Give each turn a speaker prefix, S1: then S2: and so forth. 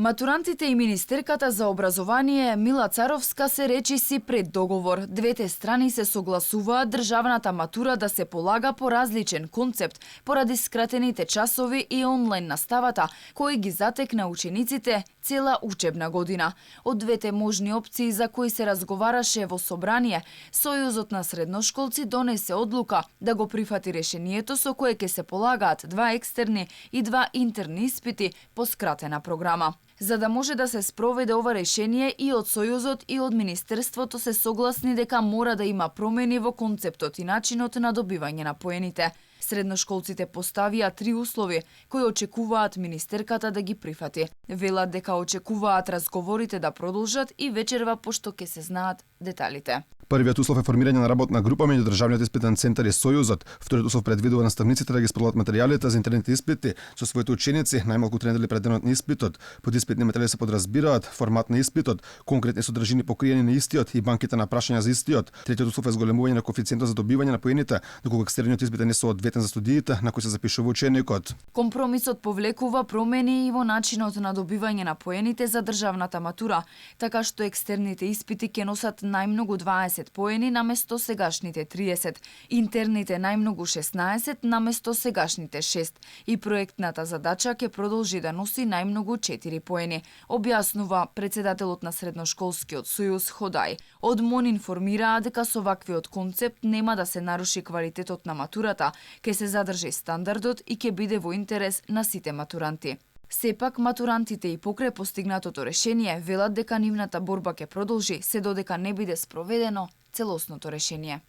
S1: Матурантите и министерката за образование Мила Царовска се речиси пред договор. Двете страни се согласуваат државната матура да се полага по различен концепт, поради скратените часови и онлайн наставата, кои ги затекна учениците цела учебна година. Од двете можни опции за кои се разговараше во собрание, Сојузот на средношколци донесе одлука да го прифати решението со кое ќе се полагаат 2 екстерни и 2 интерни испити по скратена програма. За да може да се спроведе ова решение, и од Сојузот и од Министерството се согласни дека мора да има промени во концептот и начинот на добивање на поените. Средношколците поставија 3 услови кои очекуваат министерката да ги прифати. Велат дека очекуваат разговорите да продолжат и вечерва пошто ќе се знаат деталите.
S2: Првиот услов е формирање на работна група меѓу Државниот испитен центар и Сојузот. Вториот услов предвидува наставниците да ги споделат материјалите за интерните испити со своите ученици најмалку 3 недели пред денот на испитот. Под испитни материјали се подразбираат формат на испитот, конкретни содржини покриени на истиот и банките на прашања за истиот. Третиот услов е зголемување на коефициентот за добивање на поените, доколку екстерниот испит не соодветен за студиите на кои се запишува ученикот.
S1: Компромисот повлекува промени и во начинот на добивање на поените за државната матура, така што екстерните испити ќе носат најмногу 20 поени наместо сегашните 30, интерните најмногу 16 наместо сегашните 6 и проектната задача ќе продолжи да носи најмногу 4 поени, објаснува председателот на Средношколскиот сојуз Ходај. Од МОН информираа дека со ваквиот концепт нема да се наруши квалитетот на матурата, ќе се задржи стандардот и ќе биде во интерес на сите матуранти. Сепак, матурантите и покрај постигнатото решение велат дека нивната борба ќе продолжи се додека не биде спроведено целосното решение.